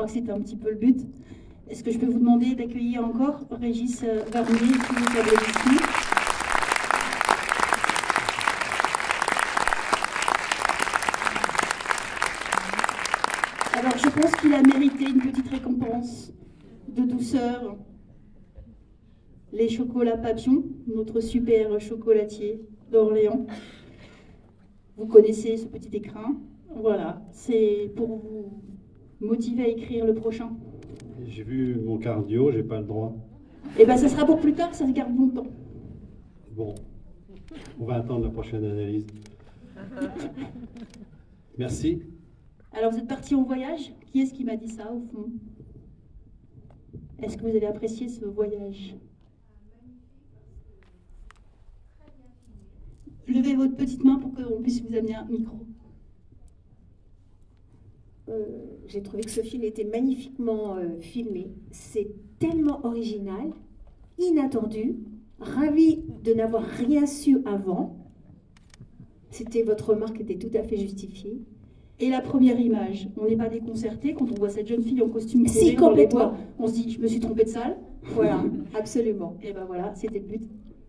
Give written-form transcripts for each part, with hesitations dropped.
crois que c'était un petit peu le but. Est-ce que je peux vous demander d'accueillir encore Régis Varnier et Philippe Ablavissi? Alors, je pense qu'il a mérité une petite récompense de douceur. Les chocolats Papillon, notre super chocolatier d'Orléans. Vous connaissez ce petit écrin. Voilà, c'est pour vous motiver à écrire le prochain. J'ai vu mon cardio, j'ai pas le droit. Eh bien, ça sera pour plus tard, ça se garde longtemps. Bon, on va attendre la prochaine analyse. Merci. Alors, vous êtes parti en voyage? Qui est-ce qui m'a dit ça, au fond? Est-ce que vous avez apprécié ce voyage? Levez votre petite main pour qu'on puisse vous amener un micro. J'ai trouvé que ce film était magnifiquement filmé. C'est tellement original, inattendu, ravi de n'avoir rien su avant. C'était votre remarque était tout à fait justifiée. Et la première image, on n'est pas déconcerté quand on voit cette jeune fille en costume Si, dans les complètement. bois. On se dit, je me suis trompée de salle. Voilà, absolument. Et ben voilà, c'était le but.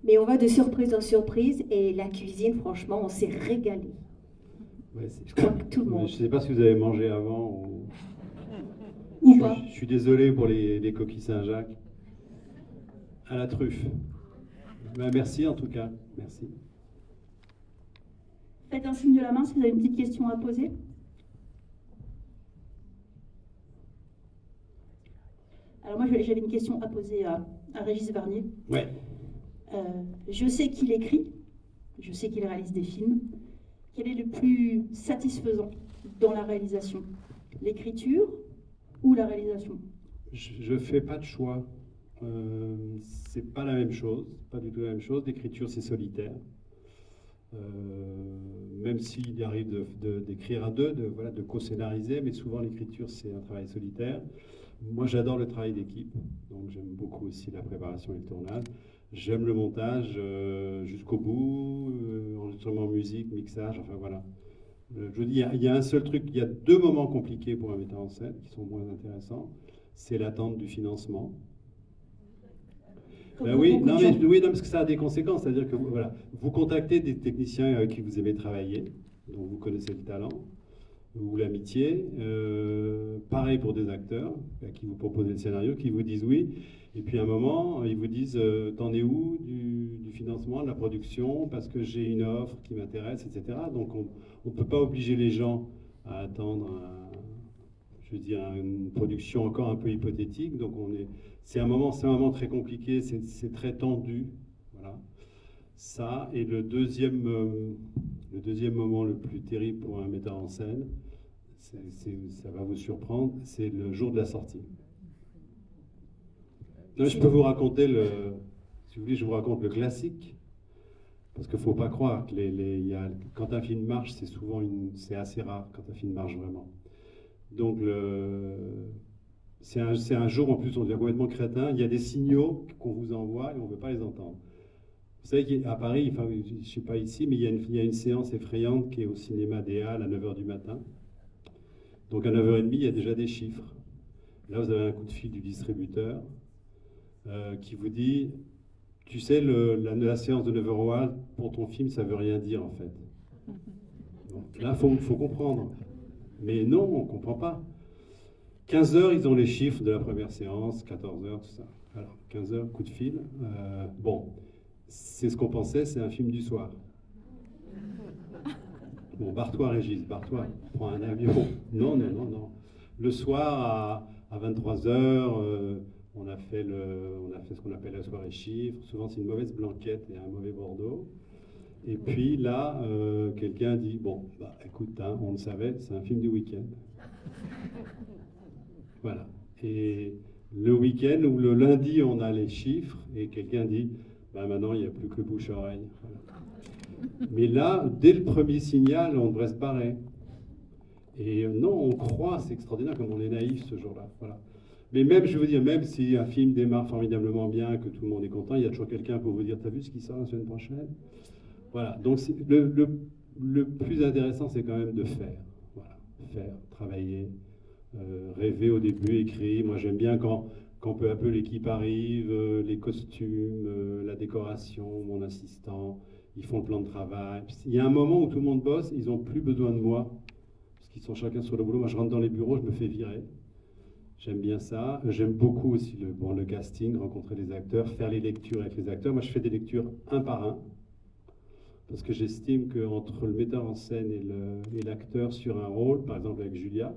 Mais on va de surprise en surprise et la cuisine, franchement, on s'est régalé. Ouais, Je crois que tout le monde. Je ne sais pas si vous avez mangé avant Ou pas. Je suis désolé pour les coquilles Saint-Jacques. À la truffe. Ben, merci en tout cas. Merci. Faites un signe de la main si vous avez une petite question à poser. Alors moi, j'avais une question à poser à Régis Varnier. Ouais. Je sais qu'il écrit, je sais qu'il réalise des films. Quel est le plus satisfaisant dans la réalisation? L'écriture ou la réalisation? Je ne fais pas de choix. C'est pas la même chose, pas du tout la même chose. L'écriture, c'est solitaire. Même s'il arrive d'écrire à deux, de co-scénariser, mais souvent l'écriture, c'est un travail solitaire. Moi, j'adore le travail d'équipe, donc j'aime beaucoup aussi la préparation et le tournage. J'aime le montage jusqu'au bout, enregistrement musique, mixage, enfin voilà. Je dis, il y a un seul truc, il y a deux moments compliqués pour un metteur en scène qui sont moins intéressants. C'est l'attente du financement. Oui, non, mais parce que ça a des conséquences, c'est-à-dire que voilà, vous contactez des techniciens avec qui vous aimez travailler, dont vous connaissez le talent ou l'amitié. Pareil pour des acteurs à qui vous proposez le scénario, qui vous disent oui, et puis à un moment, ils vous disent t'en es où du financement, de la production, parce que j'ai une offre qui m'intéresse, etc. Donc on ne peut pas obliger les gens à attendre une production encore un peu hypothétique. Donc c'est un moment très compliqué, c'est très tendu. Voilà. Ça, et le deuxième moment le plus terrible pour un metteur en scène, ça va vous surprendre, c'est le jour de la sortie. Non, je peux vous raconter si vous voulez, je vous raconte le classique, parce qu'il ne faut pas croire que quand un film marche, c'est assez rare quand un film marche vraiment. Donc c'est un jour, en plus, on devient complètement crétin. Il y a des signaux qu'on vous envoie et on ne veut pas les entendre. Vous savez qu'à Paris, enfin, je ne suis pas ici, mais il y a une séance effrayante qui est au cinéma des Halles à 9h du matin. Donc à 9h30, il y a déjà des chiffres. Là, vous avez un coup de fil du distributeur qui vous dit, tu sais, la séance de 9h au Halles, pour ton film, ça ne veut rien dire en fait. Donc, là, il faut comprendre. Mais non, on ne comprend pas. 15h, ils ont les chiffres de la première séance, 14h, tout ça. Alors, 15h, coup de fil. Bon, c'est ce qu'on pensait, c'est un film du soir. Bon, barre-toi, Régis, barre-toi, prends un avion. Non. Le soir, à 23h, on a fait ce qu'on appelle la soirée chiffre. Souvent, c'est une mauvaise blanquette et un mauvais Bordeaux. Et puis là, quelqu'un dit, bon, bah, écoute, hein, on le savait, c'est un film du week-end. Voilà. Et le week-end ou le lundi, on a les chiffres et quelqu'un dit, bah, maintenant, il n'y a plus que le bouche-oreille. Voilà. Mais là, dès le premier signal, on devrait se barrer. Et non, on croit, c'est extraordinaire comme on est naïf ce jour-là. Voilà. Mais même, je veux dire, même si un film démarre formidablement bien, que tout le monde est content, il y a toujours quelqu'un pour vous dire, t'as vu ce qui sort la semaine prochaine? Voilà, donc le plus intéressant, c'est quand même de faire. Voilà, faire, travailler, rêvé au début, écrit. Moi, j'aime bien quand peu à peu l'équipe arrive, les costumes, la décoration, mon assistant, ils font le plan de travail. Il y a un moment où tout le monde bosse, ils n'ont plus besoin de moi, parce qu'ils sont chacun sur le boulot. Moi, je rentre dans les bureaux, je me fais virer. J'aime bien ça. J'aime beaucoup aussi le casting, rencontrer les acteurs, faire les lectures avec les acteurs. Moi, je fais des lectures un par un, parce que j'estime qu'entre le metteur en scène et l'acteur sur un rôle, par exemple avec Julia,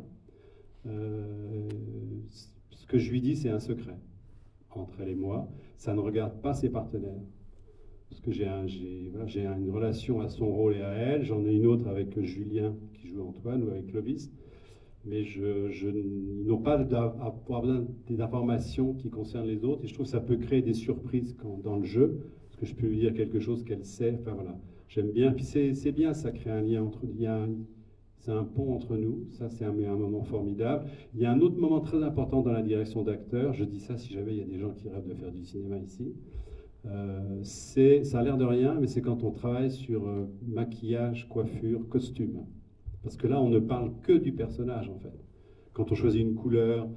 ce que je lui dis, c'est un secret entre elle et moi. Ça ne regarde pas ses partenaires. Parce que j'ai une relation à son rôle et à elle. J'en ai une autre avec Julien, qui joue Antoine, ou avec Clovis. Mais ils n'ont pas à avoir besoin d'informations qui concernent les autres. Et je trouve que ça peut créer des surprises dans le jeu. Parce que je peux lui dire quelque chose qu'elle sait. Enfin voilà, j'aime bien. Puis c'est bien, ça crée un lien entre... C'est un pont entre nous, ça c'est un moment formidable. Il y a un autre moment très important dans la direction d'acteurs, je dis ça si jamais il y a des gens qui rêvent de faire du cinéma ici, ça a l'air de rien, mais c'est quand on travaille sur maquillage, coiffure, costume. Parce que là on ne parle que du personnage en fait. Quand on choisit une couleur,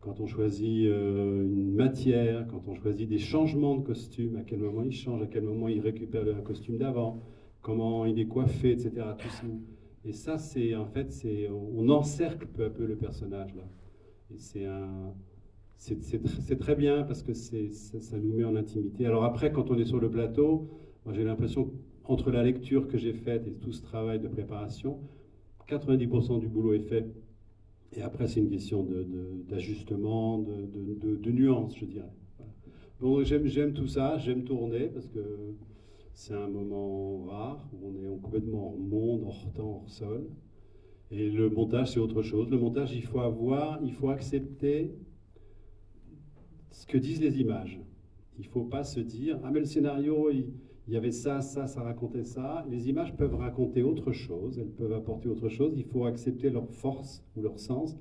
quand on choisit une matière, quand on choisit des changements de costume, à quel moment il change, à quel moment il récupère un costume d'avant, comment il est coiffé, etc. Tout ça. Et ça, on encercle peu à peu le personnage là. Et c'est très bien parce que ça nous met en intimité. Alors après, quand on est sur le plateau, moi j'ai l'impression qu'entre la lecture que j'ai faite et tout ce travail de préparation, 90% du boulot est fait. Et après, c'est une question d'ajustement, de nuance, je dirais. Voilà. Bon, j'aime tout ça, j'aime tourner parce que c'est un moment rare où on est complètement hors monde, hors temps, hors sol. Et le montage, c'est autre chose. Le montage, il faut accepter ce que disent les images. Il ne faut pas se dire, ah mais le scénario, il y avait ça racontait ça. Les images peuvent raconter autre chose, elles peuvent apporter autre chose. Il faut accepter leur force ou leur sens.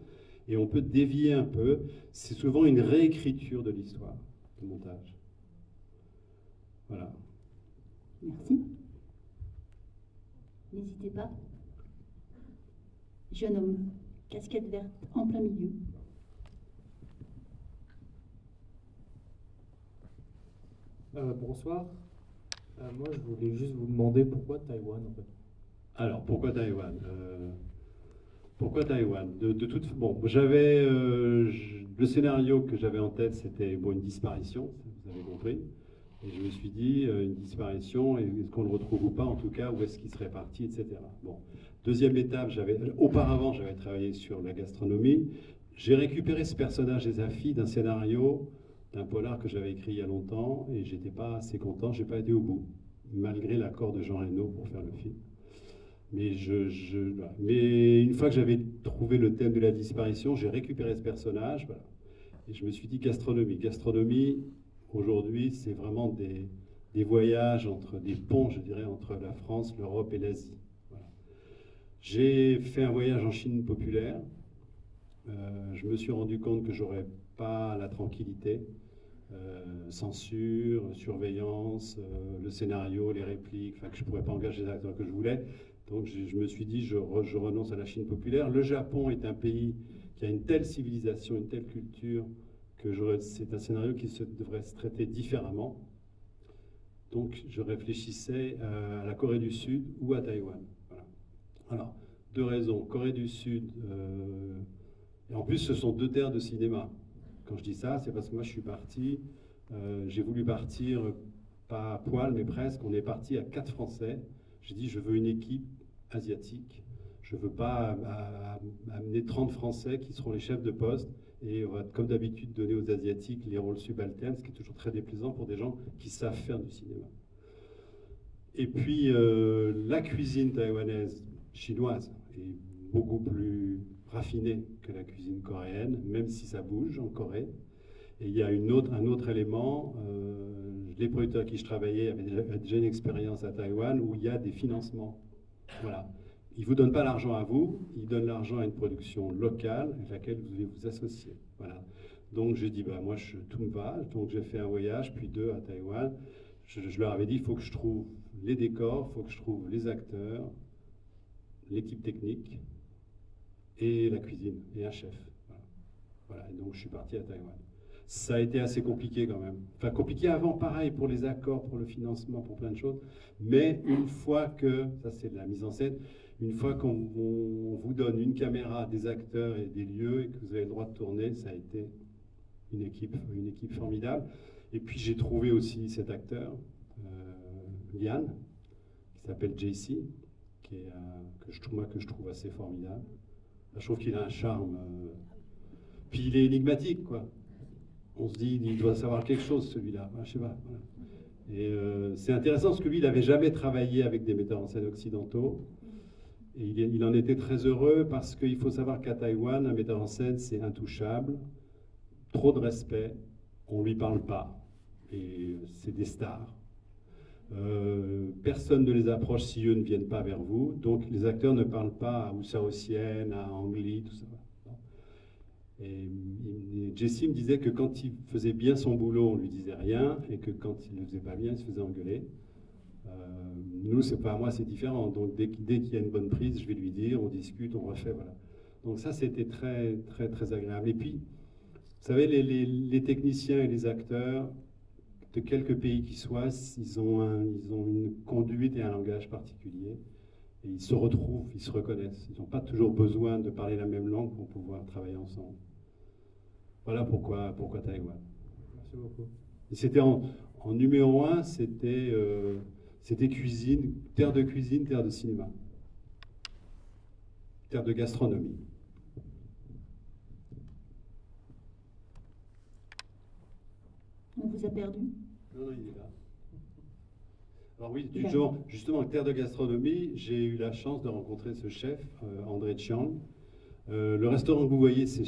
Et on peut dévier un peu. C'est souvent une réécriture de l'histoire, le montage. Voilà. Merci. N'hésitez pas. Jeune homme, casquette verte en plein milieu. Bonsoir. Moi, je voulais juste vous demander pourquoi Taïwan, en fait. Alors, pourquoi Taïwan Pourquoi Taïwan bon, j'avais le scénario que j'avais en tête, c'était une disparition, vous avez compris. Et je me suis dit, une disparition, est-ce qu'on le retrouve ou pas, en tout cas, où est-ce qu'il serait parti, etc. Bon. Deuxième étape, auparavant, j'avais travaillé sur la gastronomie. J'ai récupéré ce personnage des Afis d'un scénario, d'un polar que j'avais écrit il y a longtemps, et j'étais pas assez content, j'ai pas été au bout, malgré l'accord de Jean Reno pour faire le film. Mais une fois que j'avais trouvé le thème de la disparition, j'ai récupéré ce personnage, voilà. Et je me suis dit gastronomie. Gastronomie, aujourd'hui, c'est vraiment des voyages des ponts, je dirais, entre la France, l'Europe et l'Asie. Voilà. J'ai fait un voyage en Chine populaire. Je me suis rendu compte que j'aurais pas la tranquillité. Censure, surveillance, le scénario, les répliques, que je ne pourrais pas engager les acteurs que je voulais. Donc je me suis dit, je renonce à la Chine populaire. Le Japon est un pays qui a une telle civilisation, une telle culture, que c'est un scénario qui devrait se traiter différemment. Donc je réfléchissais à la Corée du Sud ou à Taïwan. Voilà. Alors, deux raisons. Corée du Sud, et en plus ce sont deux terres de cinéma. Quand je dis ça, c'est parce que moi je suis parti, j'ai voulu partir, pas à poil, mais presque. On est parti à 4 Français. J'ai dit, je veux une équipe asiatique. Je ne veux pas amener 30 Français qui seront les chefs de poste. Et on va, comme d'habitude, donner aux Asiatiques les rôles subalternes, ce qui est toujours très déplaisant pour des gens qui savent faire du cinéma. Et puis, la cuisine taïwanaise, chinoise, est beaucoup plus raffinée que la cuisine coréenne, même si ça bouge en Corée. Et il y a un autre élément, les producteurs avec qui je travaillais avaient déjà une expérience à Taïwan où il y a des financements. Voilà. Ils ne vous donnent pas l'argent à vous, ils donnent l'argent à une production locale avec laquelle vous devez vous associer. Voilà. Donc j'ai dit, moi tout me va, donc j'ai fait un voyage, puis 2 à Taïwan. Je leur avais dit, il faut que je trouve les décors, il faut que je trouve les acteurs, l'équipe technique et la cuisine, et un chef. Voilà. je suis parti à Taïwan. Ça a été assez compliqué quand même. Enfin, compliqué avant, pareil, pour les accords, pour le financement, pour plein de choses. Mais une fois que, ça c'est de la mise en scène, une fois qu'on vous donne une caméra, des acteurs et des lieux, et que vous avez le droit de tourner, ça a été une équipe formidable. Et puis j'ai trouvé aussi cet acteur, Lian, qui s'appelle JC, qui est, que je trouve assez formidable. Je trouve qu'il a un charme. Puis il est énigmatique, quoi. On se dit, il doit savoir quelque chose, celui-là. Je sais pas. Voilà. Et c'est intéressant parce que lui, il n'avait jamais travaillé avec des metteurs en scène occidentaux. Et il en était très heureux parce qu'il faut savoir qu'à Taïwan, un metteur en scène, c'est intouchable, trop de respect, on ne lui parle pas. Et c'est des stars. Personne ne les approche si eux ne viennent pas vers vous. Donc les acteurs ne parlent pas à Haussaussienne, à Angli, tout ça. Et Jesse me disait que quand il faisait bien son boulot, on lui disait rien, et que quand il ne le faisait pas bien, il se faisait engueuler. Nous, c'est pas moi, c'est différent. Donc dès qu'il y a une bonne prise, je vais lui dire, on discute, on refait, voilà. Donc ça, c'était très, très, très agréable. Et puis, vous savez, les techniciens et les acteurs de quelques pays qu'ils soient, ils ont une conduite et un langage particulier. Et ils se retrouvent, ils se reconnaissent. Ils n'ont pas toujours besoin de parler la même langue pour pouvoir travailler ensemble. Voilà pourquoi Taïwan. Merci beaucoup. Et c'était en numéro 1, c'était cuisine, terre de cuisine, terre de cinéma. Terre de gastronomie. On vous a perdu? Non, il est là. Alors oui, justement, terre de gastronomie, j'ai eu la chance de rencontrer ce chef, André Chiang. Le restaurant que vous voyez, c'est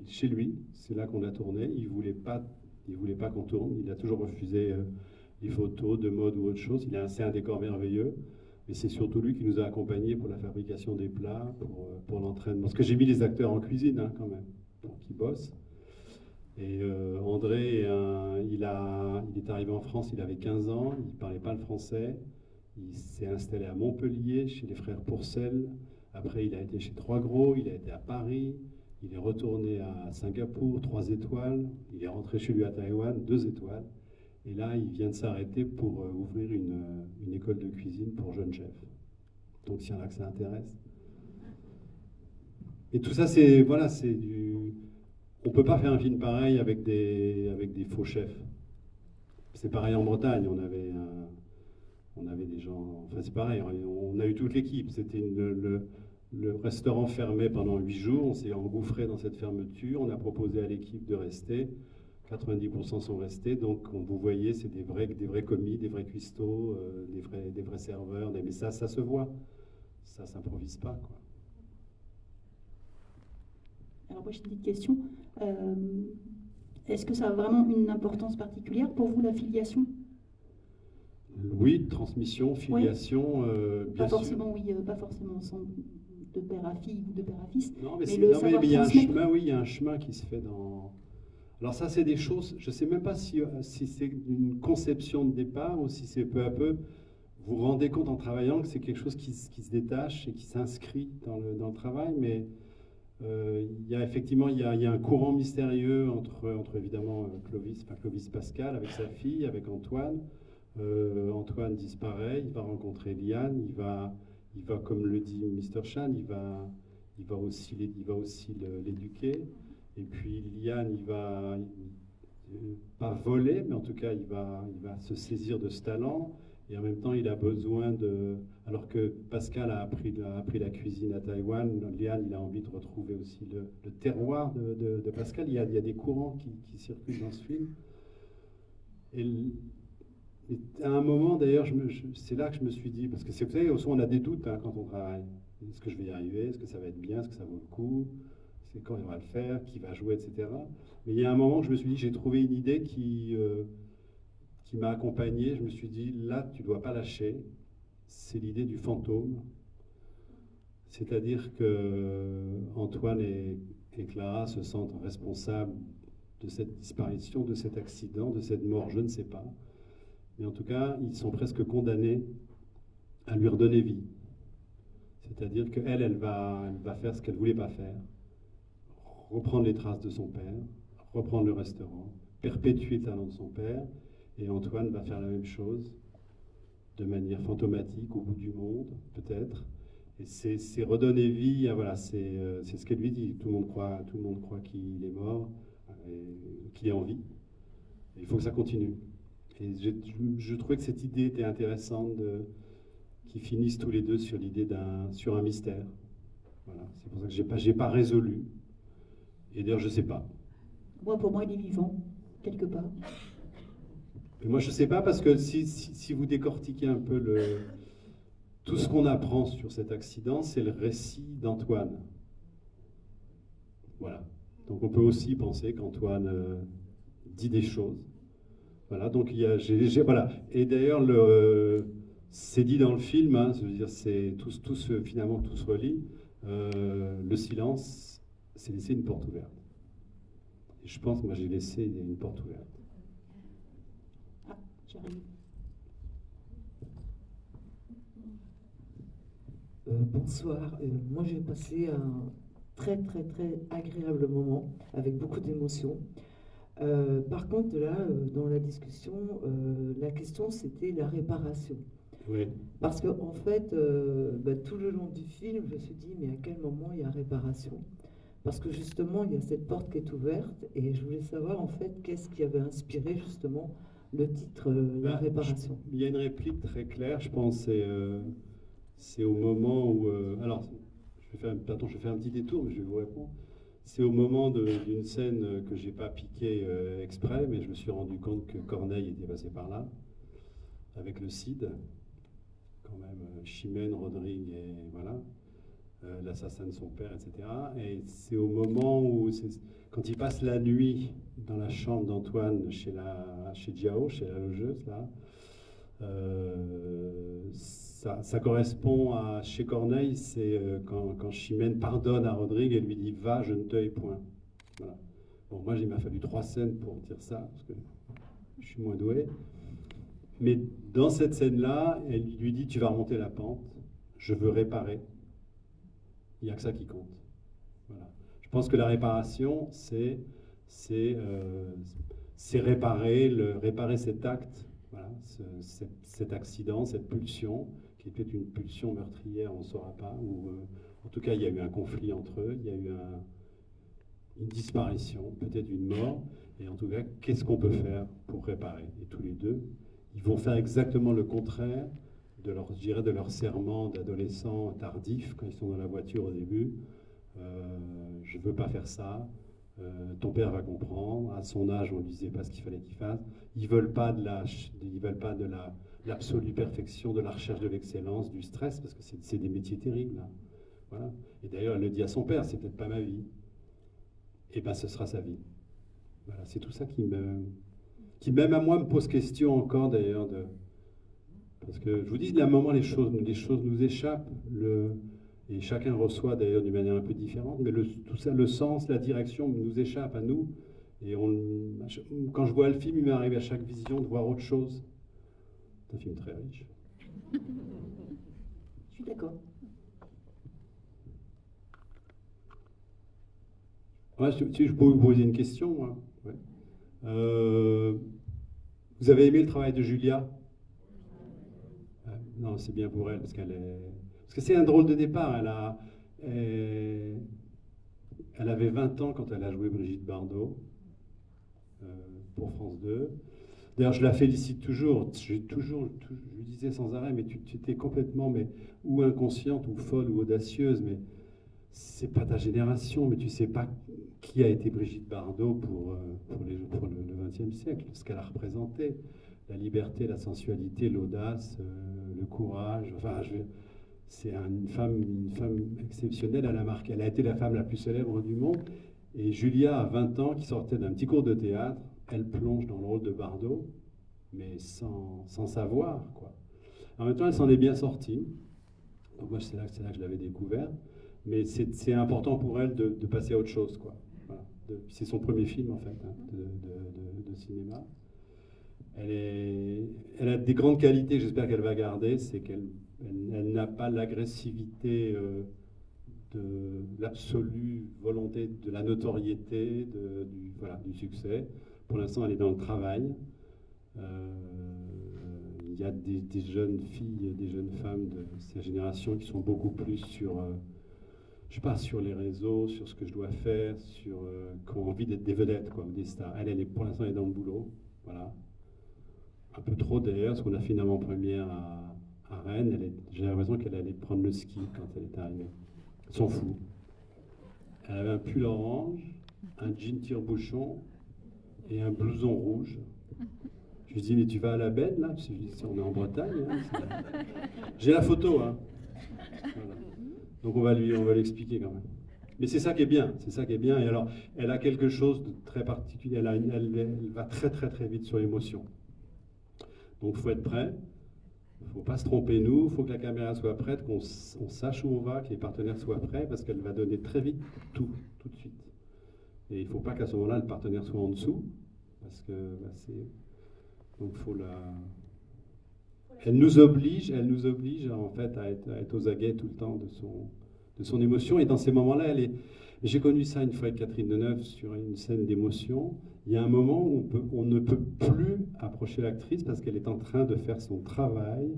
chez lui, c'est là qu'on a tourné. Il voulait pas qu'on tourne, il a toujours refusé les photos de mode ou autre chose. C'est un décor merveilleux, mais c'est surtout lui qui nous a accompagnés pour la fabrication des plats, pour l'entraînement. Parce que j'ai mis les acteurs en cuisine, hein, quand même, pour qu'ils bossent. Et André, il est arrivé en France, il avait 15 ans, il ne parlait pas le français. Il s'est installé à Montpellier, chez les frères Pourcel. Après, il a été chez Trois Gros, il a été à Paris, il est retourné à Singapour, 3 étoiles. Il est rentré chez lui à Taïwan, 2 étoiles. Et là, il vient de s'arrêter pour ouvrir une école de cuisine pour jeunes chefs. Donc, s'il y en a que ça intéresse. Et tout ça, c'est du... On ne peut pas faire un film pareil avec des faux chefs. C'est pareil en Bretagne, on avait des gens... Enfin, c'est pareil, on a eu toute l'équipe. C'était le restaurant fermé pendant 8 jours, on s'est engouffré dans cette fermeture, on a proposé à l'équipe de rester, 90% sont restés, donc vous voyez, c'est des vrais commis, des vrais cuistots, des vrais serveurs, mais ça se voit, ça s'improvise pas, quoi. Alors moi j'ai une petite question. Est-ce que ça a vraiment une importance particulière pour vous, la filiation? Oui, transmission, filiation, bien sûr. Pas forcément de père à fille ou de père à fils. Non, mais il y a un chemin, oui, il y a un chemin qui se fait dans... Alors ça, c'est des choses, je ne sais même pas si c'est une conception de départ ou si c'est peu à peu, vous vous rendez compte en travaillant que c'est quelque chose qui se détache et qui s'inscrit dans le travail, mais... il y a effectivement il y a un courant mystérieux entre évidemment Clovis Pascal avec sa fille, avec Antoine. Antoine disparaît, il va rencontrer Liane, il va comme le dit Mr. Chan, il va aussi l'éduquer. Et puis Liane, il va pas voler, mais en tout cas il va se saisir de ce talent. Et en même temps, il a besoin de... Alors que Pascal a appris la cuisine à Taïwan, Liane, il a envie de retrouver aussi le terroir de Pascal. Il y a des courants qui circulent dans ce film. Et à un moment, d'ailleurs, c'est là que je me suis dit... Parce que vous savez, au fond, on a des doutes quand on travaille. Est-ce que je vais y arriver? Est-ce que ça va être bien? Est-ce que ça vaut le coup? C'est quand on va le faire? Qui va jouer? Etc. Mais il y a un moment où je me suis dit, j'ai trouvé une idée qui m'a accompagné. Je me suis dit, là, tu ne dois pas lâcher. C'est l'idée du fantôme. C'est-à-dire que Antoine et Clara se sentent responsables de cette disparition, de cet accident, de cette mort, je ne sais pas. Mais en tout cas, ils sont presque condamnés à lui redonner vie. C'est-à-dire qu'elle va faire ce qu'elle ne voulait pas faire. reprendre les traces de son père, reprendre le restaurant, perpétuer le talent de son père, et Antoine va faire la même chose, de manière fantomatique, au bout du monde, peut-être. Et c'est redonner vie, voilà, c'est ce qu'elle lui dit. Tout le monde croit qu'il est mort, qu'il est en vie. Et il faut que ça continue. Et je trouvais que cette idée était intéressante, qu'ils finissent tous les deux sur l'idée sur un mystère. Voilà, c'est pour ça que j'ai pas résolu. Et d'ailleurs, je sais pas. Moi, pour moi, il est vivant, quelque part. Mais moi, je sais pas, parce que si vous décortiquez un peu tout ce qu'on apprend sur cet accident, c'est le récit d'Antoine. Voilà. Donc on peut aussi penser qu'Antoine dit des choses. Voilà. Donc il y a, voilà. Et d'ailleurs, c'est dit dans le film. Hein, je veux dire, finalement tout se relie. Le silence, c'est laisser une porte ouverte. Et je pense que moi j'ai laissé une porte ouverte. Ah, j'arrive. Bonsoir. Moi, j'ai passé un très, très, très agréable moment avec beaucoup d'émotions. Par contre, là, dans la discussion, la question, c'était la réparation. Oui. Parce qu'en fait, tout le long du film, je me suis dit, mais à quel moment il y a réparation? Parce que justement, il y a cette porte qui est ouverte, et je voulais savoir, en fait, qu'est-ce qui avait inspiré justement le titre La réparation. Il y a une réplique très claire, je pense, c'est au moment où... alors, je vais faire un petit détour, mais je vais vous répondre. C'est au moment d'une scène que je n'ai pas piqué exprès, mais je me suis rendu compte que Corneille était passé par là, avec le Cid, quand même, Chimène, Rodrigue, et voilà, l'assassin de son père, etc. Et c'est au moment où, quand il passe la nuit dans la chambre d'Antoine chez Diao, chez la logeuse, là, ça correspond à, chez Corneille, c'est quand Chimène pardonne à Rodrigue et lui dit « Va, je ne te hais point ». Voilà. Bon, moi, il m'a fallu 3 scènes pour dire ça, parce que je suis moins doué. Mais dans cette scène-là, elle lui dit « Tu vas remonter la pente, je veux réparer ». Il n'y a que ça qui compte. Voilà. Je pense que la réparation, c'est réparer cet acte, voilà, cet accident, cette pulsion, qui était une pulsion meurtrière, on ne saura pas, ou en tout cas il y a eu un conflit entre eux, il y a eu une disparition, peut-être une mort, et en tout cas, qu'est-ce qu'on peut faire pour réparer? Et tous les deux, ils vont faire exactement le contraire de leur serment d'adolescents tardifs, quand ils sont dans la voiture au début. Je ne veux pas faire ça, ton père va comprendre, à son âge on ne lui disait pas ce qu'il fallait qu'il fasse. Ils ne veulent pas de l'absolue perfection, de la recherche de l'excellence, du stress, parce que c'est des métiers terribles. Hein. Voilà. Et d'ailleurs, elle le dit à son père, c'est peut-être pas ma vie. Et bien, ce sera sa vie. Voilà, c'est tout ça qui même à moi me pose question encore d'ailleurs, parce que je vous dis, il y a un moment les choses nous échappent, et chacun reçoit d'ailleurs d'une manière un peu différente, mais tout ça, le sens, la direction nous échappe à nous. Et quand je vois le film, il m'est arrivé à chaque vision de voir autre chose. C'est un film très riche. Je suis d'accord. Ouais, je peux vous poser une question, moi. Ouais. Vous avez aimé le travail de Julia? Non, c'est bien pour elle, parce que c'est un drôle de départ. Elle avait 20 ans quand elle a joué Brigitte Bardot pour France 2. D'ailleurs, je la félicite toujours. Je lui disais sans arrêt, mais tu étais complètement, ou inconsciente, ou folle, ou audacieuse, mais c'est pas ta génération, mais tu sais pas qui a été Brigitte Bardot pour le XXe siècle, ce qu'elle a représenté. La liberté, la sensualité, l'audace, le courage. Enfin, c'est une femme exceptionnelle. Elle a été la femme la plus célèbre du monde. Et Julia, à 20 ans, qui sortait d'un petit cours de théâtre, elle plonge dans le rôle de Bardot, mais sans savoir, quoi. En même temps, elle s'en est bien sortie. Donc moi, c'est là que je l'avais découvert. Mais c'est important pour elle de passer à autre chose, quoi. Voilà. C'est son premier film, en fait, hein, de cinéma. Elle a des grandes qualités que j'espère qu'elle va garder, c'est qu'elle n'a pas l'agressivité de l'absolue volonté de la notoriété, voilà, du succès. Pour l'instant, elle est dans le travail. Il y a des jeunes filles, des jeunes femmes de sa génération qui sont beaucoup plus sur, je sais pas, sur les réseaux, sur ce que je dois faire, qui ont envie d'être des vedettes, quoi, des stars. Pour l'instant, elle est dans le boulot. Voilà. Un peu trop d'ailleurs, parce qu'on a fait une avant-première à Rennes. J'ai l'impression qu'elle allait prendre le ski quand elle est arrivée. Elle s'en fout. Elle avait un pull orange, un jean tire-bouchon et un blouson rouge. Je lui dis, mais tu vas à la benne, là? Parce que je dis, on est en Bretagne. Hein, j'ai la photo. Hein. Voilà. Donc on va lui expliquer quand même. Mais c'est ça qui est bien, c'est ça qui est bien. Et alors, elle a quelque chose de très particulier. Elle va très très très vite sur l'émotion. Donc il faut être prêt. Il ne faut pas se tromper nous. Il faut que la caméra soit prête, qu'on sache où on va, que les partenaires soient prêts, parce qu'elle va donner très vite tout de suite. Et il ne faut pas qu'à ce moment-là, le partenaire soit en dessous, parce que donc faut Elle nous oblige en fait à être aux aguets tout le temps de son émotion. Et dans ces moments-là, j'ai connu ça une fois avec Catherine Deneuve sur une scène d'émotion. Il y a un moment où on ne peut plus approcher l'actrice parce qu'elle est en train de faire son travail.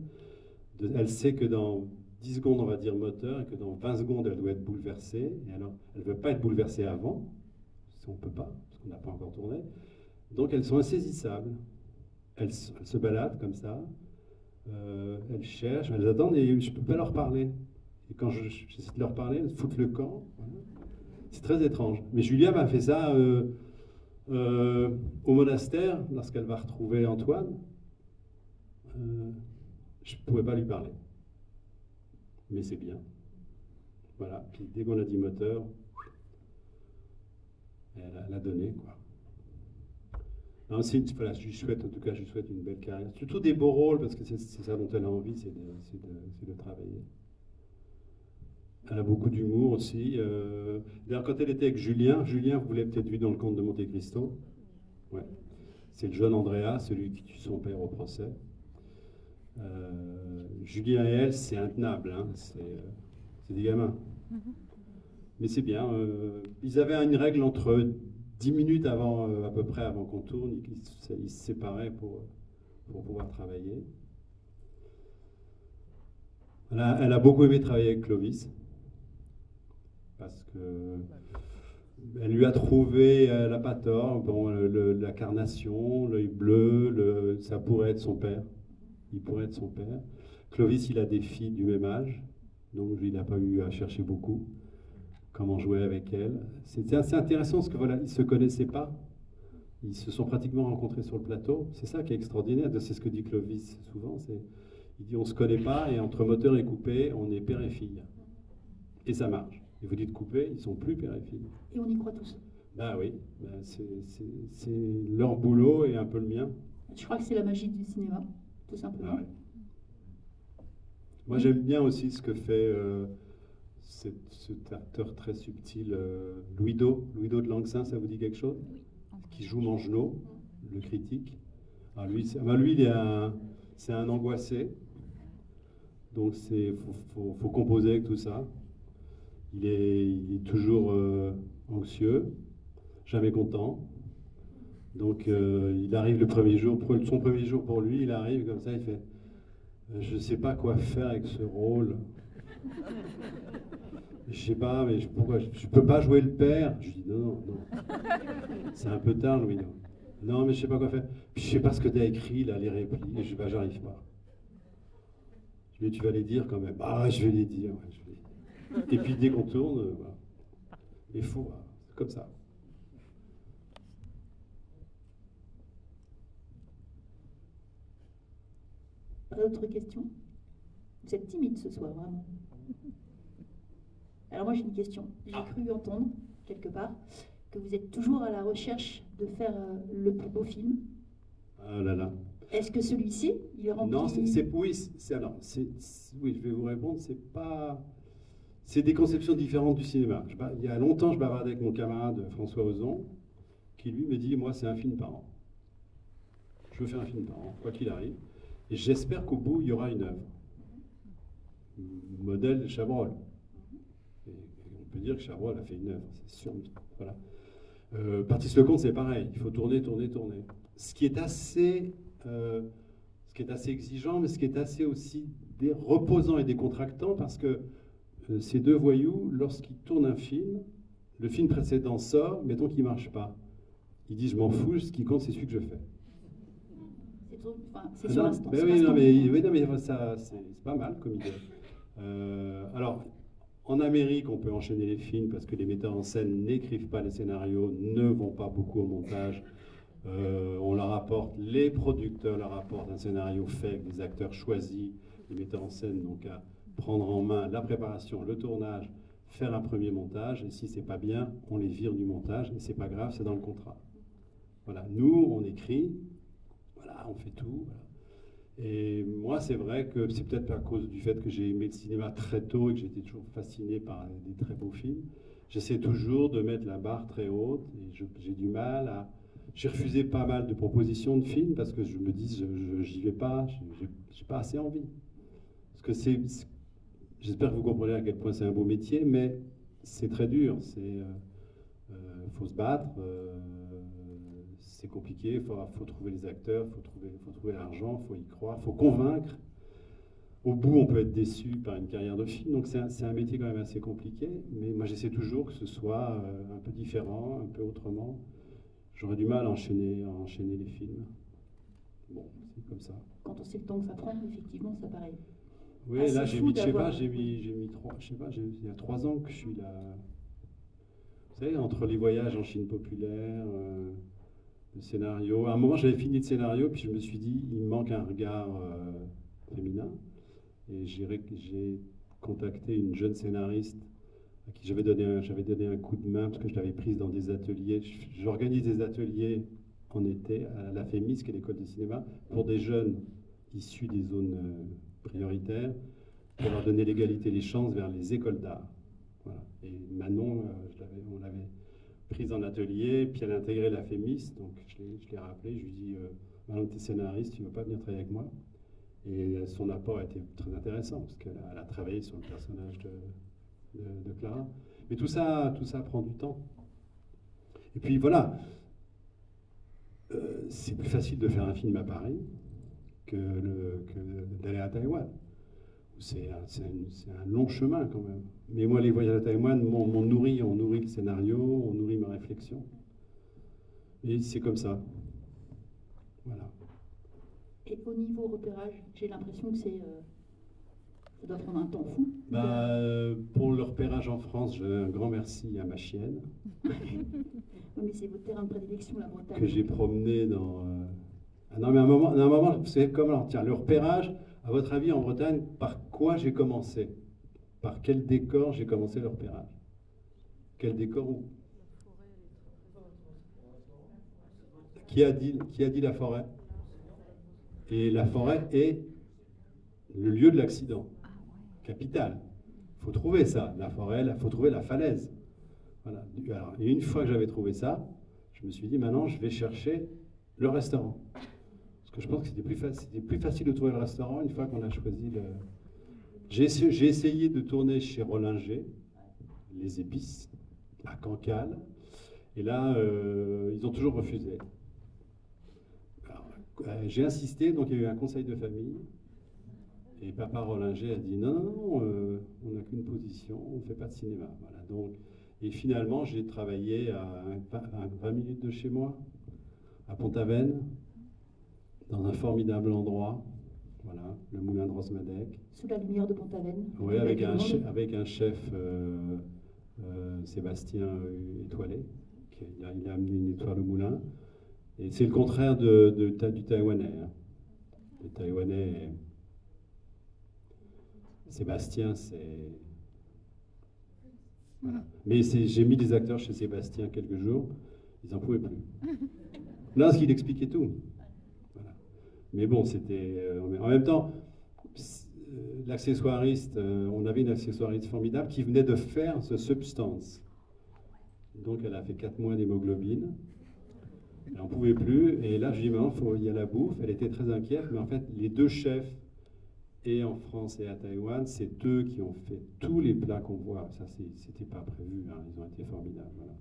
Elle sait que dans 10 secondes, on va dire moteur, et que dans 20 secondes, elle doit être bouleversée. Et alors, elle ne veut pas être bouleversée avant, si on ne peut pas, parce qu'on n'a pas encore tourné. Donc, elles sont insaisissables. Elles se baladent comme ça. Elles cherchent, elles attendent et je ne peux pas leur parler. Et quand j'essaie de leur parler, elles foutent le camp. Voilà. C'est très étrange. Mais Julia m'a fait ça au monastère, lorsqu'elle va retrouver Antoine. Je ne pouvais pas lui parler. Mais c'est bien. Voilà. Puis dès qu'on a dit moteur, elle a donné, quoi. Non, voilà, je lui souhaite, en tout cas, je lui souhaite une belle carrière. Surtout des beaux rôles, parce que c'est ça dont elle a envie, c'est de travailler. Elle a beaucoup d'humour aussi. D'ailleurs, quand elle était avec Julien, vous l'avez peut-être vu dans Le Comte de Monte Cristo. Ouais. C'est le jeune Andrea, celui qui tue son père au procès. Julien et elle, c'est intenable, hein. C'est des gamins. Mais c'est bien. Ils avaient une règle entre 10 minutes avant, à peu près avant qu'on tourne, ils se séparaient pour pouvoir travailler. Elle a beaucoup aimé travailler avec Clovis, parce que elle lui a trouvé, elle n'a pas tort, bon, la carnation, l'œil bleu, ça pourrait être son père. Il pourrait être son père. Clovis, il a des filles du même âge, donc il n'a pas eu à chercher beaucoup comment jouer avec elle. C'était assez intéressant parce que voilà, ils ne se connaissaient pas. Ils se sont pratiquement rencontrés sur le plateau. C'est ça qui est extraordinaire. C'est ce que dit Clovis souvent. Il dit on ne se connaît pas et entre moteur et coupé, on est père et fille. Et ça marche. Et vous dites coupé, ils ne sont plus père et fille. Et on y croit tous. Ben oui, c'est leur boulot et un peu le mien. Je crois que c'est la magie du cinéma, tout simplement. Ah ouais. Moi j'aime bien aussi ce que fait cet acteur très subtil, Louis-Do de Langsin, ça vous dit quelque chose? Qui joue Mangenot, le critique. Alors lui, c'est un angoissé, donc faut composer avec tout ça. Il est toujours anxieux, jamais content. Donc il arrive le premier jour, son premier jour pour lui, il arrive comme ça, il fait je ne sais pas quoi faire avec ce rôle. Je sais pas, mais pourquoi je peux pas jouer le père? Je dis non. C'est un peu tard, Louis. Non, mais je sais pas quoi faire. Puis je sais pas ce que tu as écrit là, les répliques. Je dis bah j'arrive pas. Je dis tu vas les dire quand même. Ah, je vais les dire. Ouais, Et puis dès qu'on tourne, voilà. Il faut, c'est comme ça. D'autres questions? Vous êtes timide ce soir, vraiment. Alors moi j'ai une question. J'ai cru entendre, quelque part, que vous êtes toujours à la recherche de faire le plus beau film. Ah là là. Est-ce que celui-ci, il remplit... Non, oui, je vais vous répondre, c'est des conceptions différentes du cinéma. Il y a longtemps, je bavardais avec mon camarade François Ozon, qui lui me dit, moi c'est un film par an. Je veux faire un film par an, quoi qu'il arrive. Et j'espère qu'au bout, il y aura une œuvre. Modèle Chabrol. peux dire que Chabrol a fait une œuvre, c'est sûr. Voilà. Patrice Lecomte, c'est pareil, il faut tourner, tourner, tourner. Ce qui est assez exigeant, mais ce qui est assez aussi reposant et décontractant, parce que ces deux voyous, lorsqu'ils tournent un film, le film précédent sort, mettons qu'il ne marche pas. Ils disent, je m'en fous, ce qui compte, c'est celui que je fais. C'est sur l'instant. Oui, non, mais ça, c'est pas mal comme idée. Alors, en Amérique, on peut enchaîner les films parce que les metteurs en scène n'écrivent pas les scénarios, ne vont pas beaucoup au montage. On leur apporte, les producteurs leur apportent un scénario fait avec des acteurs choisis, les metteurs en scène donc à prendre en main la préparation, le tournage, faire un premier montage, et si c'est pas bien, on les vire du montage, et c'est pas grave, c'est dans le contrat. Voilà, nous, on écrit, voilà, on fait tout. Voilà. Et moi, c'est vrai que c'est peut-être à cause du fait que j'ai aimé le cinéma très tôt et que j'étais toujours fasciné par des très beaux films. J'essaie toujours de mettre la barre très haute, et j'ai du mal à... J'ai refusé pas mal de propositions de films parce que je me dis, j'y vais pas, j'ai pas assez envie. Parce que j'espère que vous comprenez à quel point c'est un beau métier, mais c'est très dur. Faut se battre, c'est compliqué, faut trouver les acteurs, faut trouver l'argent, faut y croire, faut convaincre. Au bout, on peut être déçu par une carrière de film, donc c'est un métier quand même assez compliqué. Mais moi, j'essaie toujours que ce soit un peu différent, un peu autrement. J'aurais du mal à enchaîner les films. Bon, c'est comme ça. Quand on sait le temps que ça prend, effectivement, ça paraît. Oui, là, j'ai mis 3, il y a 3 ans que je suis là. Vous savez, entre les voyages en Chine populaire, le scénario. À un moment, j'avais fini le scénario, puis je me suis dit, il me manque un regard féminin. Et j'ai contacté une jeune scénariste à qui j'avais donné un coup de main parce que je l'avais prise dans des ateliers. J'organise des ateliers en été à la FEMIS, qui est l'école de cinéma, pour des jeunes issus des zones prioritaires, pour leur donner l'égalité des chances vers les écoles d'art. Voilà. Et Manon, on l'avait prise en atelier, puis elle a intégré la FEMIS, donc je l'ai rappelé, je lui ai dit Manon, tu es scénariste, tu ne veux pas venir travailler avec moi? Et son apport a été très intéressant, parce qu'elle a travaillé sur le personnage de Clara. Mais tout ça prend du temps. Et puis voilà, c'est plus facile de faire un film à Paris que d'aller à Taïwan. C'est un long chemin quand même. Mais moi, les voyages à Taïwan m'ont nourri, on nourrit le scénario, on nourrit ma réflexion. Et c'est comme ça. Voilà. Et au niveau repérage, j'ai l'impression que ça doit prendre un temps fou. Pour le repérage en France, j'ai un grand merci à ma chienne. Mais c'est votre terrain de prédilection, la Bretagne. Que j'ai promené dans... Non, mais à un moment, vous savez comment, tiens, le repérage, à votre avis, en Bretagne, par quoi j'ai commencé? Par quel décor j'ai commencé le repérage? Quel décor où? Qui a dit la forêt? Et la forêt est le lieu de l'accident. Capital. Il faut trouver ça, la forêt, il faut trouver la falaise. Voilà. Alors, et une fois que j'avais trouvé ça, je me suis dit, maintenant, je vais chercher le restaurant. Parce que je pense que c'était plus facile de trouver le restaurant une fois qu'on a choisi le... J'ai essayé de tourner chez Rollinger, les épices, à Cancale, et là, ils ont toujours refusé. J'ai insisté, donc il y a eu un conseil de famille, et papa Rollinger a dit non, on n'a qu'une position, on ne fait pas de cinéma. Voilà, donc, et finalement, j'ai travaillé à 20 minutes de chez moi, à Pont-Aven, dans un formidable endroit, voilà, le moulin de Rosmadec. Sous la lumière de Pont-Aven. Oui, avec un chef, Sébastien Étoilé, il a amené une étoile au moulin. Et c'est le contraire du Taïwanais. Hein. Le Taïwanais, Sébastien, c'est... Voilà. Mais j'ai mis des acteurs chez Sébastien quelques jours, ils n'en pouvaient plus. Là, ce qu'il expliquait tout. Voilà. Mais bon, c'était... en même temps, l'accessoiriste, on avait une accessoiriste formidable qui venait de faire ce Substance. Donc elle a fait 4 mois d'hémoglobine. Elle n'en pouvait plus. Et là, je lui ai dit, maintenant, il y a la bouffe. Elle était très inquiète. Mais en fait, les deux chefs et en France et à Taïwan, c'est eux qui ont fait tous les plats qu'on voit. Ça, c'était pas prévu, hein, ils ont été formidables. Voilà.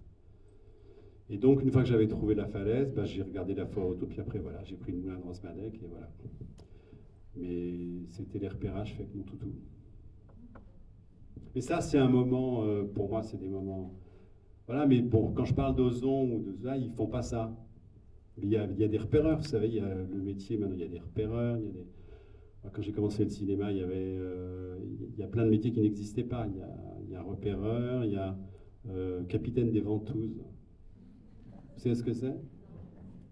Et donc, une fois que j'avais trouvé la falaise, bah, j'ai regardé la photo, puis après, voilà, j'ai pris le moulin de Rosmadec, et voilà. Mais c'était les repérages faits avec mon toutou. Et ça, c'est un moment, pour moi, c'est des moments... Voilà, mais bon, quand je parle d'Ozon ou de ça, ils font pas ça. Mais il y a des repéreurs, vous savez, il y a le métier, maintenant, il y a des repéreurs, il y a des... Quand j'ai commencé le cinéma, il y a plein de métiers qui n'existaient pas. Il y a repéreur, il y a capitaine des ventouses. Vous savez ce que c'est?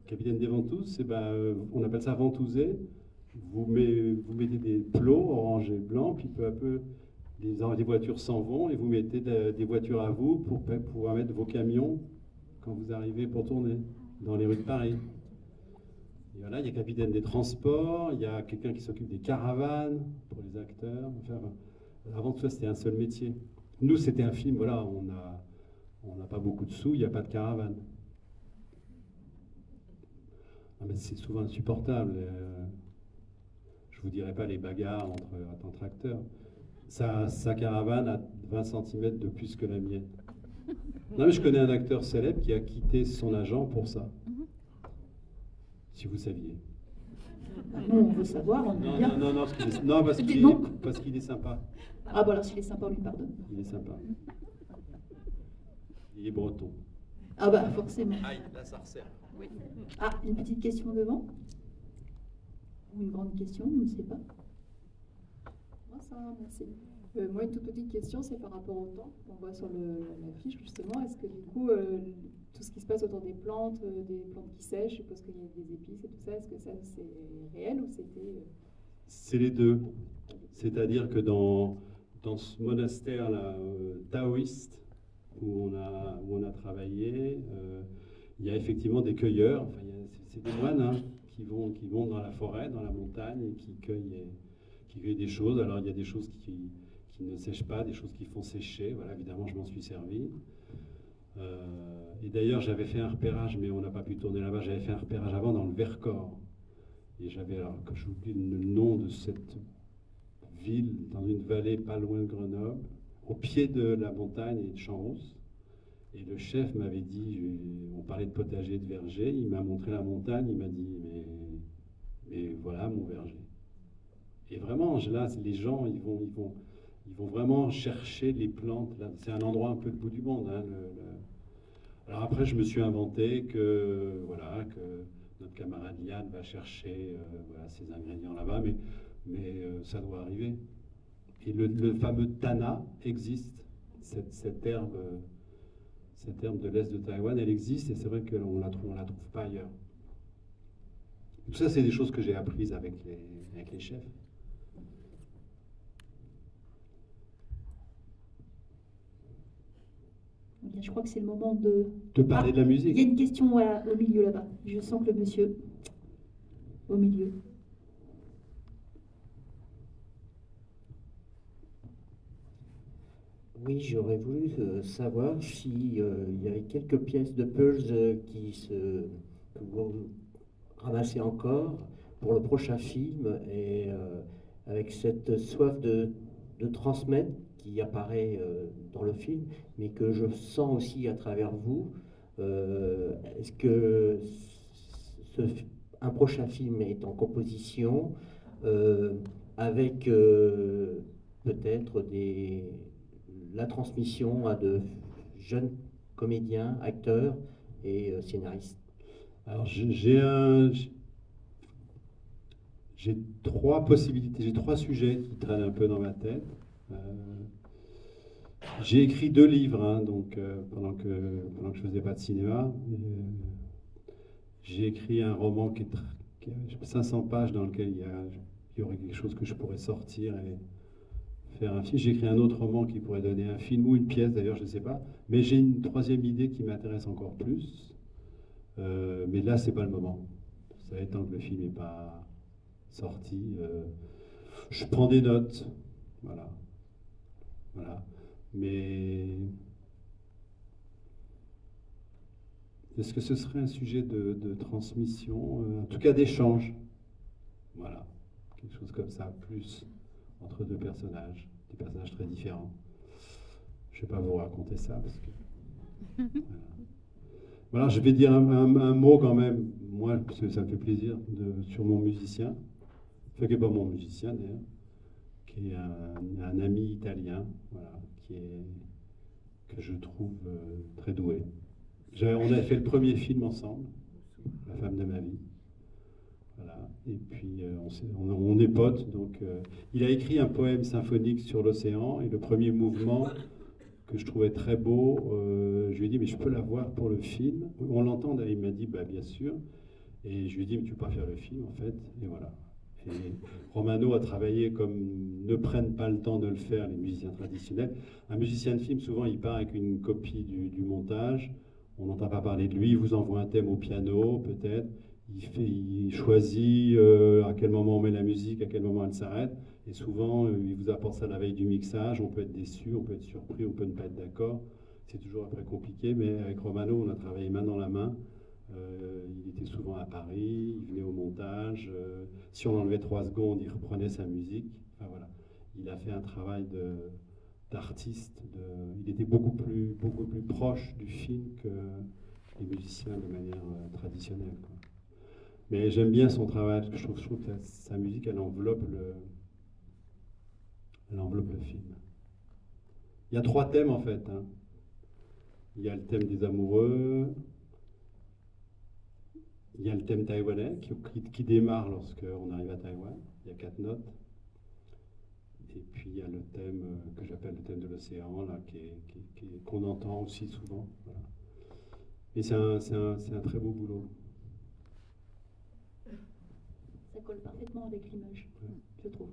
Capitaine des ventouses, on appelle ça ventouser. Vous mettez des plots orange et blanc, puis peu à peu, les voitures s'en vont et vous mettez des voitures à vous pour pouvoir mettre vos camions quand vous arrivez pour tourner dans les rues de Paris. Et voilà, il y a capitaine des transports, il y a quelqu'un qui s'occupe des caravanes pour les acteurs. Enfin, avant tout ça, c'était un seul métier. Nous, c'était un film, voilà, on n'a pas beaucoup de sous, il n'y a pas de caravane. Ah, mais c'est souvent insupportable. Je vous dirai pas les bagarres entre acteurs. Sa caravane a 20 cm de plus que la mienne. Non, mais je connais un acteur célèbre qui a quitté son agent pour ça. Si vous saviez. Non, on veut savoir, on veut bien. Non, parce qu'il est sympa. Ah bon, alors s'il est sympa, on lui pardonne. Il est sympa. Il est breton. Ah bah forcément. Aïe, la sarcelle. Oui. Ah, une petite question devant? Ou une grande question, on ne sait pas. Moi, ça va, merci. Moi, une toute petite question, c'est par rapport au temps qu'on voit sur l'affiche, justement. Est-ce que du coup, tout ce qui se passe autour des plantes qui sèchent, je suppose qu'il y a des épices et tout ça, est-ce que ça, c'est réel ou c'était... C'est les deux. C'est-à-dire que dans ce monastère-là, taoïste, où on a travaillé, il y a effectivement des cueilleurs, enfin, c'est des moines hein, qui vont dans la forêt, dans la montagne, et qui cueillent des choses. Alors il y a des choses qui ne sèchent pas, des choses qui font sécher. Voilà, évidemment, je m'en suis servi. Et d'ailleurs, j'avais fait un repérage, mais on n'a pas pu tourner là-bas. J'avais fait un repérage avant dans le Vercors. Et j'avais, alors que j'oublie le nom de cette ville, dans une vallée pas loin de Grenoble, au pied de la montagne et de Champs-Rousse. Et le chef m'avait dit, on parlait de potager, de verger, il m'a montré la montagne, il m'a dit, mais voilà mon verger. Et vraiment, là, les gens, ils vont vraiment chercher les plantes. C'est un endroit un peu le bout du monde. Hein, Alors après, je me suis inventé que notre camarade Yann va chercher ces ingrédients là-bas, mais ça doit arriver. Et le fameux Tana existe, cette herbe de l'Est de Taïwan, elle existe et c'est vrai qu'on la trouve pas ailleurs. Tout ça, c'est des choses que j'ai apprises avec les chefs. Bien, je crois que c'est le moment de parler de la musique. Il y a une question au milieu là-bas. Je sens que le monsieur au milieu. Oui, j'aurais voulu savoir s'il y avait quelques pièces de puzzle que vous ramassez encore pour le prochain film et avec cette soif de transmettre qui apparaît dans le film, mais que je sens aussi à travers vous. Est-ce que un prochain film est en composition avec peut-être la transmission à de jeunes comédiens, acteurs et scénaristes? Alors j'ai 3 possibilités, j'ai 3 sujets qui traînent un peu dans ma tête. J'ai écrit 2 livres, hein, donc pendant que je faisais pas de cinéma. J'ai écrit un roman qui a 500 pages dans lequel il y aurait quelque chose que je pourrais sortir et faire un film. J'ai écrit un autre roman qui pourrait donner un film ou une pièce, d'ailleurs, je ne sais pas. Mais j'ai une 3e idée qui m'intéresse encore plus. Mais là, c'est pas le moment. Ça fait tant que le film n'est pas sorti. Je prends des notes. Voilà. Mais est-ce que ce serait un sujet de transmission, en tout cas d'échange? Voilà. Quelque chose comme ça, plus. entre deux personnages, des personnages très différents. Je ne vais pas vous raconter ça parce que... Voilà, je vais dire un mot quand même, moi, parce que ça me fait plaisir, sur mon musicien, enfin qui n'est pas mon musicien d'ailleurs, qui est un ami italien, voilà, que je trouve très doué. On a fait le premier film ensemble, La femme de ma vie. Voilà. Et puis on est potes, donc il a écrit un poème symphonique sur l'océan, et le premier mouvement que je trouvais très beau, je lui ai dit mais je peux l'avoir pour le film. On l'entend, il m'a dit bah bien sûr, et je lui ai dit mais tu peux pas faire le film en fait, et voilà. Et Romano a travaillé comme ne prennent pas le temps de le faire les musiciens traditionnels. Un musicien de film, souvent, il part avec une copie du montage. On n'entend pas parler de lui. Il vous envoie un thème au piano, peut-être. Il choisit à quel moment on met la musique, à quel moment elle s'arrête. Et souvent, il vous apporte ça la veille du mixage. On peut être déçu, on peut être surpris, on peut ne pas être d'accord. C'est toujours après compliqué. Mais avec Romano, on a travaillé main dans la main. Il était souvent à Paris, il venait au montage. Si on enlevait 3 secondes, il reprenait sa musique. Enfin, voilà. Il a fait un travail d'artiste. Il était beaucoup plus proche du film que les musiciens de manière traditionnelle, quoi. Mais j'aime bien son travail, parce que je trouve que sa musique, elle enveloppe le film. Il y a 3 thèmes en fait, hein. Il y a le thème des amoureux. Il y a le thème taïwanais qui démarre lorsqu'on arrive à Taïwan. Il y a 4 notes. Et puis il y a le thème que j'appelle le thème de l'océan, là, qu'on entend aussi souvent. Voilà. Et c'est un très beau boulot. Ça colle parfaitement avec l'image, je trouve.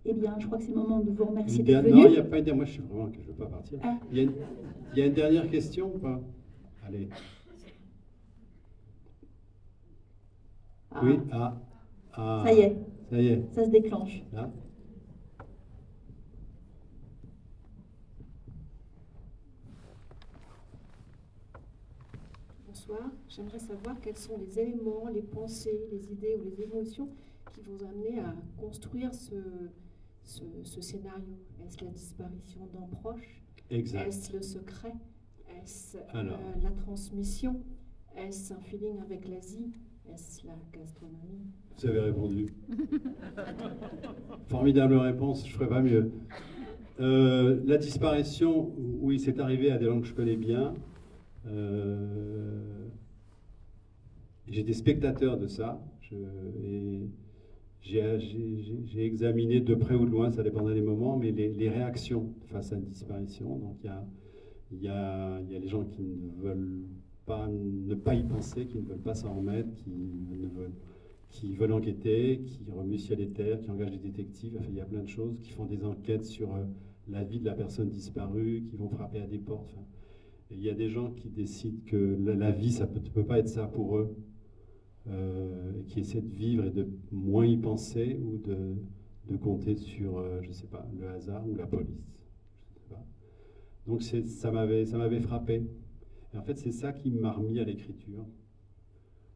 Eh bien, je crois que c'est le moment de vous remercier d'être venu. Non, il n'y a pas une dernière. Moi, je ne veux pas partir. Ah. Il y a une dernière question ou pas? Allez. Ah. Oui, Ça y est. Ça y est. Ça se déclenche. Là. Bonsoir. J'aimerais savoir quels sont les éléments, les pensées, les idées ou les émotions qui vous ont amené à construire ce scénario. Est-ce la disparition d'un proche? Exact. Est-ce le secret? Est-ce la transmission? Est-ce un feeling avec l'Asie? Est-ce la gastronomie? Vous avez répondu. Formidable réponse, je ne ferai pas mieux. La disparition, oui, c'est arrivé à des gens que je connais bien. J'étais spectateur de ça. J'ai examiné de près ou de loin, ça dépendait des moments, mais les réactions face à une disparition. Donc il y a les gens qui ne veulent pas ne pas y penser, qui ne veulent pas s'en remettre, qui veulent enquêter, qui remuent ciel et terre, qui engagent des détectives. Enfin, il y a plein de choses, qui font des enquêtes sur la vie de la personne disparue, qui vont frapper à des portes. Enfin, et il y a des gens qui décident que la vie, ça ne peut pas être ça pour eux, qui essaient de vivre et de moins y penser ou de compter sur, je ne sais pas, le hasard ou la police. Je sais pas. Donc ça m'avait frappé. Et en fait, c'est ça qui m'a remis à l'écriture.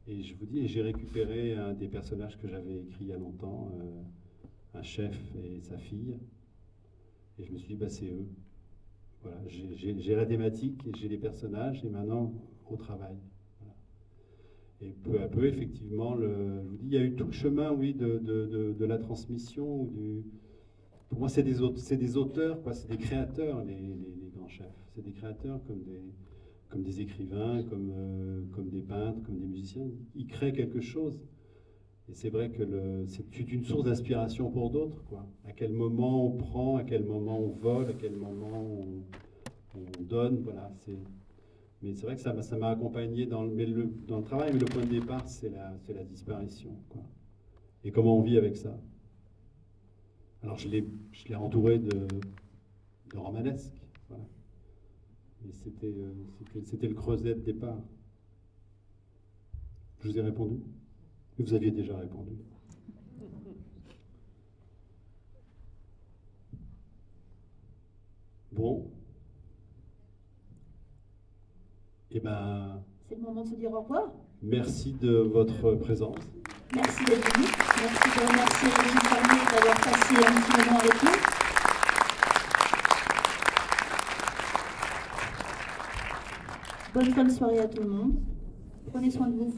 Et je vous dis, j'ai récupéré un des personnages que j'avais écrit il y a longtemps, un chef et sa fille. Et je me suis dit, bah, c'est eux. Voilà, j'ai la thématique, j'ai les personnages, et maintenant, au travail. Voilà. Et peu à peu, effectivement, je vous dis, il y a eu tout le chemin, oui, de la transmission. Pour moi, c'est des auteurs, quoi, c'est des créateurs, les grands chefs. C'est des créateurs comme des écrivains, comme des peintres, comme des musiciens. Ils créent quelque chose. Et c'est vrai que c'est une source d'inspiration pour d'autres, quoi. À quel moment on prend, à quel moment on vole, à quel moment on donne, voilà. Mais c'est vrai que ça m'a accompagné dans le travail, mais le point de départ, c'est la disparition, quoi. Et comment on vit avec ça. Alors je l'ai entouré de romanesque, voilà. Mais c'était le creuset de départ. Je vous ai répondu? Vous aviez déjà répondu. Bon. Eh ben. C'est le moment de se dire au revoir. Merci de votre présence. Merci d'être venu. Merci de remercier Régis Farnier d'avoir passé un petit moment avec nous. Bonne fin de soirée à tout le monde. Prenez soin de vous.